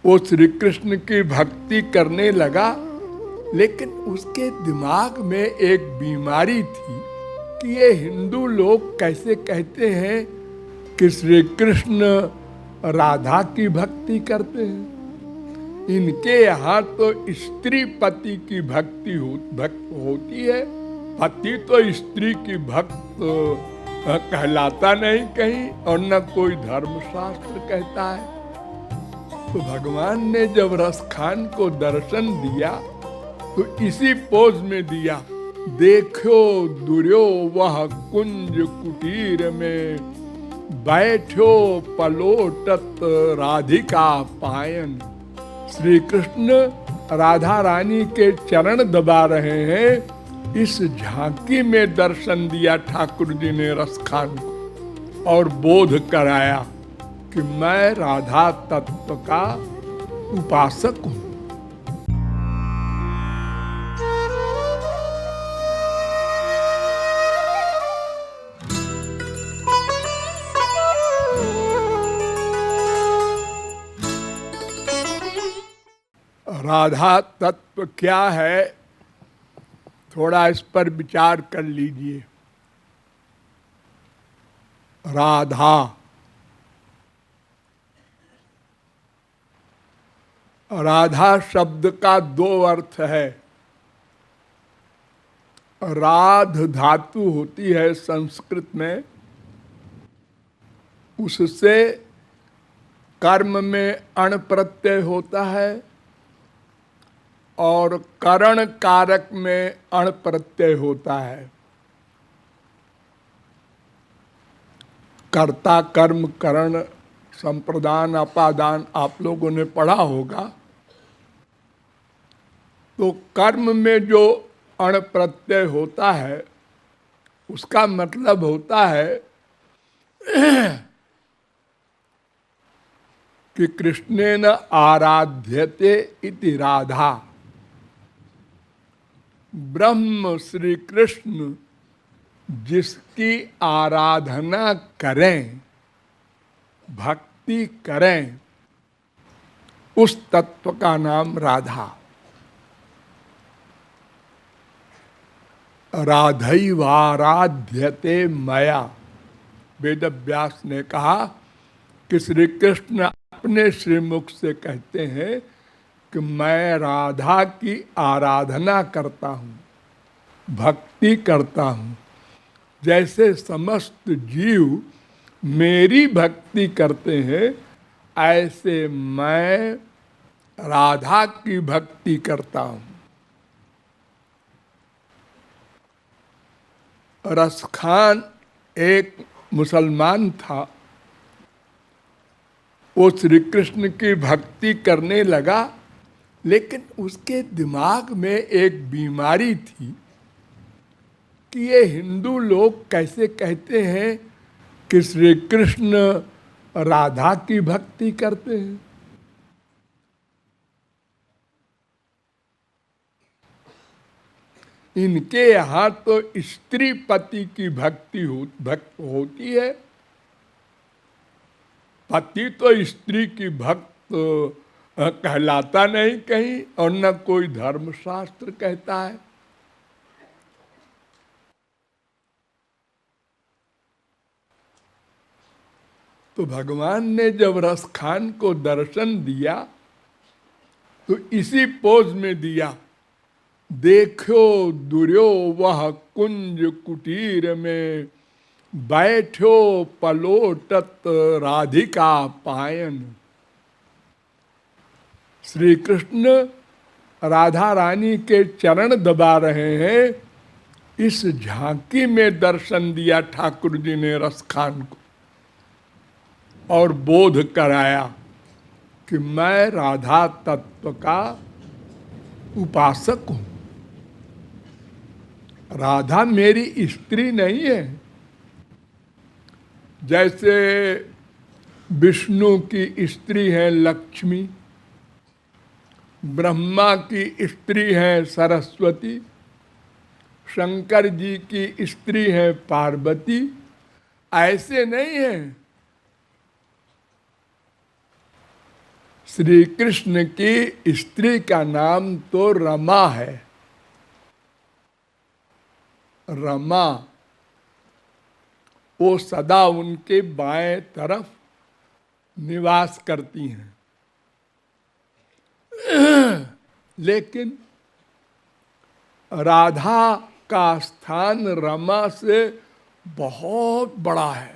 वो श्री कृष्ण की भक्ति करने लगा, लेकिन उसके दिमाग में एक बीमारी थी कि ये हिंदू लोग कैसे कहते हैं कि श्री कृष्ण राधा की भक्ति करते हैं। इनके यहाँ तो स्त्री पति की भक्ति होती है, पति तो स्त्री की भक्त कहलाता नहीं कहीं, और न कोई धर्मशास्त्र कहता है। तो भगवान ने जब रसखान को दर्शन दिया तो इसी पोज में दिया, देखो दुर्यो वह कुंज कुटीर में, बैठो पलोटत राधिका पायन। श्री कृष्ण राधा रानी के चरण दबा रहे हैं, इस झांकी में दर्शन दिया ठाकुर जी ने रसखान को, और बोध कराया कि मैं राधा तत्व का उपासक हूं। राधा तत्व क्या है, थोड़ा इस पर विचार कर लीजिए। राधा, राधा शब्द का दो अर्थ है। राध धातु होती है संस्कृत में, उससे कर्म में अण प्रत्यय होता है और करण कारक में अण प्रत्यय होता है। कर्ता कर्म करण संप्रदान अपादान आप लोगों ने पढ़ा होगा। तो कर्म में जो अण प्रत्यय होता है उसका मतलब होता है कि कृष्णेन आराध्यते इति राधा। ब्रह्म श्री कृष्ण जिसकी आराधना करें, भक्ति करें, उस तत्व का नाम राधा। राधैवाराध्यते मया, वेदव्यास ने कहा कि श्री कृष्ण अपने श्रीमुख से कहते हैं कि मैं राधा की आराधना करता हूँ, भक्ति करता हूँ। जैसे समस्त जीव मेरी भक्ति करते हैं, ऐसे मैं राधा की भक्ति करता हूँ। रसखान एक मुसलमान था, वो श्री कृष्ण की भक्ति करने लगा, लेकिन उसके दिमाग में एक बीमारी थी कि ये हिंदू लोग कैसे कहते हैं कि श्री कृष्ण राधा की भक्ति करते हैं। इनके यहाँ तो स्त्री पति की भक्ति होती है, पति तो स्त्री की भक्त कहलाता नहीं कहीं, और न कोई धर्मशास्त्र कहता है। तो भगवान ने जब रसखान को दर्शन दिया तो इसी पोज में दिया, देखो दुर्यो वह कुंज कुटीर में, बैठो पलोटत राधिका पायन। श्री कृष्ण राधा रानी के चरण दबा रहे हैं, इस झांकी में दर्शन दिया ठाकुर जी ने रसखान को, और बोध कराया कि मैं राधा तत्व का उपासक हूं। राधा मेरी स्त्री नहीं है। जैसे विष्णु की स्त्री है लक्ष्मी, ब्रह्मा की स्त्री है सरस्वती, शंकर जी की स्त्री है पार्वती, ऐसे नहीं है। श्री कृष्ण की स्त्री का नाम तो रमा है। रमा, वो सदा उनके बाएं तरफ निवास करती हैं। लेकिन राधा का स्थान रमा से बहुत बड़ा है।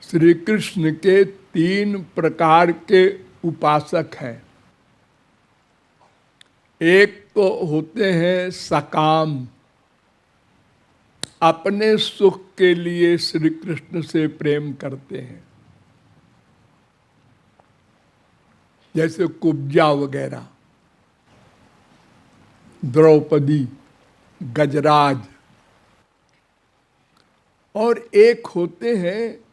श्री कृष्ण के 3 प्रकार के उपासक हैं। एक तो होते हैं सकाम, अपने सुख के लिए श्री कृष्ण से प्रेम करते हैं, जैसे कुब्जा वगैरह, द्रौपदी, गजराज। और एक होते हैं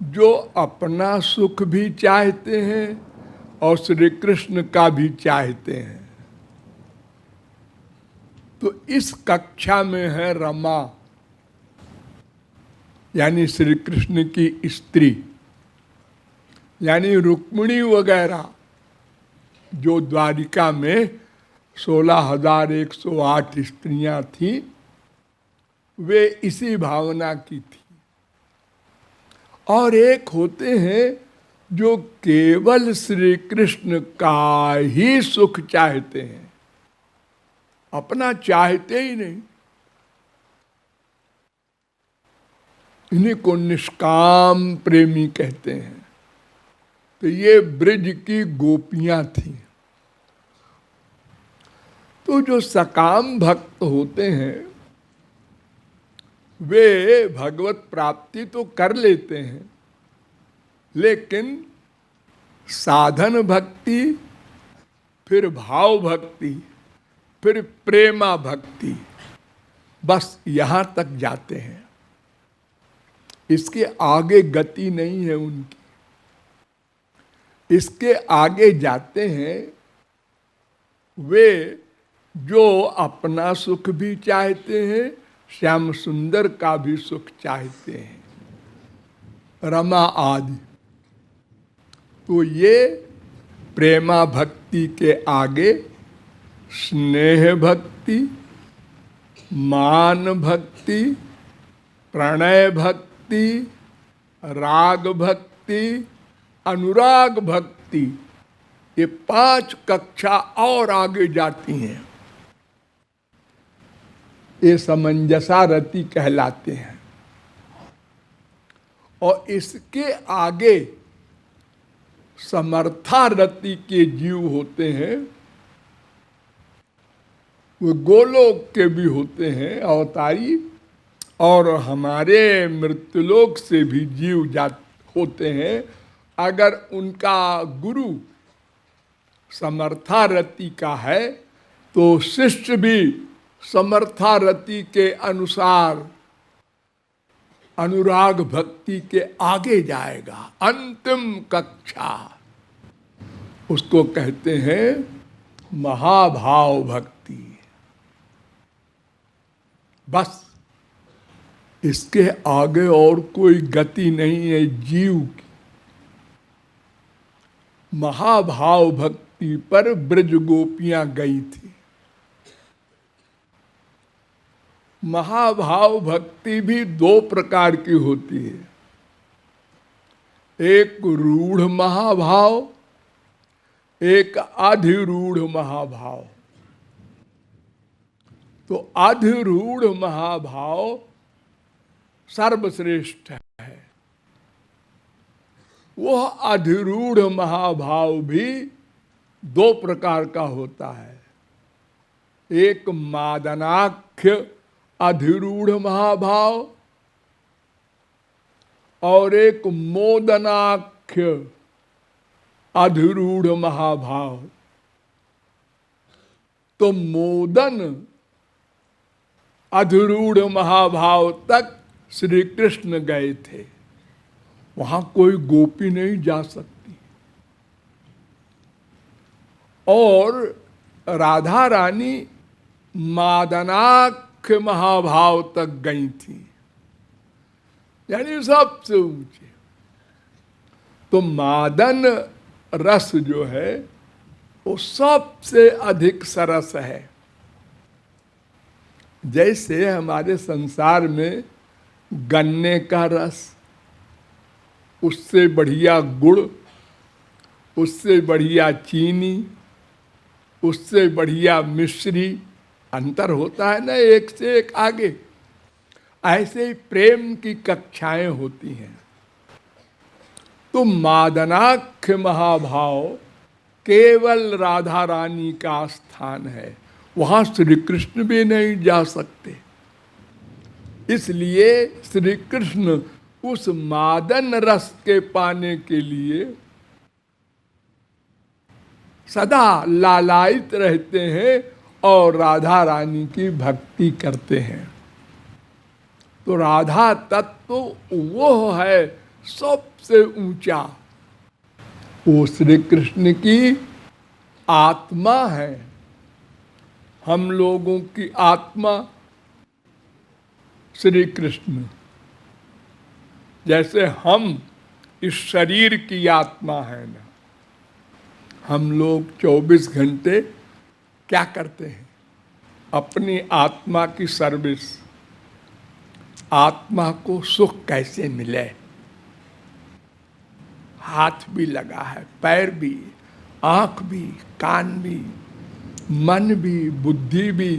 जो अपना सुख भी चाहते हैं और श्री कृष्ण का भी चाहते हैं। तो इस कक्षा में है रमा, यानी श्री कृष्ण की स्त्री, यानी रुक्मिणी वगैरह, जो द्वारिका में 16,108 स्त्रियां थीं, वे इसी भावना की थी। और एक होते हैं जो केवल श्री कृष्ण का ही सुख चाहते हैं, अपना चाहते ही नहीं। इन्हीं को निष्काम प्रेमी कहते हैं। तो ये ब्रज की गोपियां थी। तो जो सकाम भक्त होते हैं वे भगवत प्राप्ति तो कर लेते हैं, लेकिन साधन भक्ति, फिर भाव भक्ति, फिर प्रेमा भक्ति, बस यहां तक जाते हैं। इसके आगे गति नहीं है उनकी। इसके आगे जाते हैं वे जो अपना सुख भी चाहते हैं, श्याम सुंदर का भी सुख चाहते हैं, रमा आदि। तो ये प्रेमा भक्ति के आगे स्नेह भक्ति, मान भक्ति, प्रणय भक्ति, राग भक्ति, अनुराग भक्ति, ये 5 कक्षा और आगे जाती हैं। ये समंजसा रति कहलाते हैं। और इसके आगे समर्था रति के जीव होते हैं। वो गोलोक के भी होते हैं अवतारी, और हमारे मृत्युलोक से भी जीव जात होते हैं। अगर उनका गुरु समर्था रति का है तो शिष्य भी समर्था रति के अनुसार अनुराग भक्ति के आगे जाएगा। अंतिम कक्षा उसको कहते हैं महाभाव भक्ति। बस इसके आगे और कोई गति नहीं है जीव की। महाभाव भक्ति पर ब्रज गोपियां गई थी। महाभाव भक्ति भी 2 प्रकार की होती है। एक रूढ़ महाभाव, एक अधिरूढ़ महाभाव। तो अधिरूढ़ महाभाव सर्वश्रेष्ठ है। वह अधिरूढ़ महाभाव भी 2 प्रकार का होता है। एक मादनाख्य अधिरूढ़ महाभाव और एक मोदनाख्य अधिरूढ़ महाभाव। तो मोदन अधिरूढ़ महाभाव तक श्री कृष्ण गए थे, वहां कोई गोपी नहीं जा सकती। और राधा रानी मादनाख्य मदनाख्य महाभाव तक गई थी, यानी सबसे ऊंचे। तो मादन रस जो है वो सबसे अधिक सरस है। जैसे हमारे संसार में गन्ने का रस, उससे बढ़िया गुड़, उससे बढ़िया चीनी, उससे बढ़िया मिश्री, अंतर होता है ना एक से एक आगे। ऐसे ही प्रेम की कक्षाएं होती हैं। तो मादनाख्य महाभाव केवल राधा रानी का स्थान है, वहां श्री कृष्ण भी नहीं जा सकते। इसलिए श्री कृष्ण उस मादन रस के पाने के लिए सदा लालायित रहते हैं और राधा रानी की भक्ति करते हैं। तो राधा तत्व वो है सबसे ऊंचा, वो श्री कृष्ण की आत्मा है। हम लोगों की आत्मा श्री कृष्ण, जैसे हम इस शरीर की आत्मा है ना, हम लोग 24 घंटे क्या करते हैं? अपनी आत्मा की सर्विस। आत्मा को सुख कैसे मिले, हाथ भी लगा है, पैर भी, आंख भी, कान भी, मन भी, बुद्धि भी,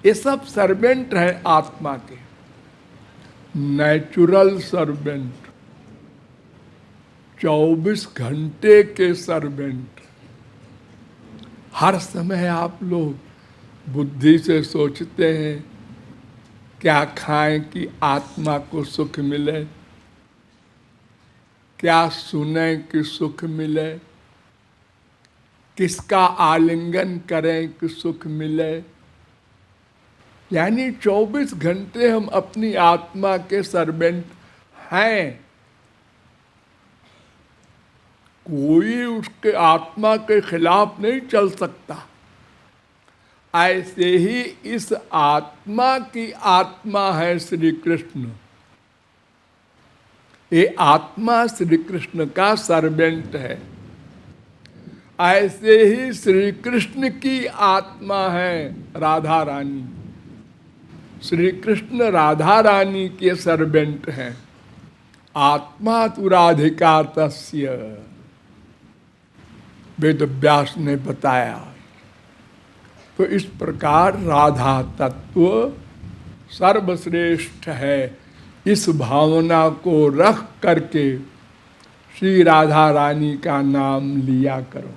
ये सब सर्वेंट है आत्मा के, नेचुरल सर्वेंट, 24 घंटे के सर्वेंट। हर समय आप लोग बुद्धि से सोचते हैं क्या खाएं कि आत्मा को सुख मिले, क्या सुने कि सुख मिले, किसका आलिंगन करें कि सुख मिले। यानी 24 घंटे हम अपनी आत्मा के सर्वेंट हैं। कोई उसके आत्मा के खिलाफ नहीं चल सकता। ऐसे ही इस आत्मा की आत्मा है श्री कृष्ण। ये आत्मा श्री कृष्ण का सर्वेंट है। ऐसे ही श्री कृष्ण की आत्मा है राधा रानी। श्री कृष्ण राधा रानी के सर्वेंट हैं। आत्मा तु राधिका तस्य, वेद व्यास ने बताया। तो इस प्रकार राधा तत्व सर्वश्रेष्ठ है। इस भावना को रख करके श्री राधा रानी का नाम लिया करो।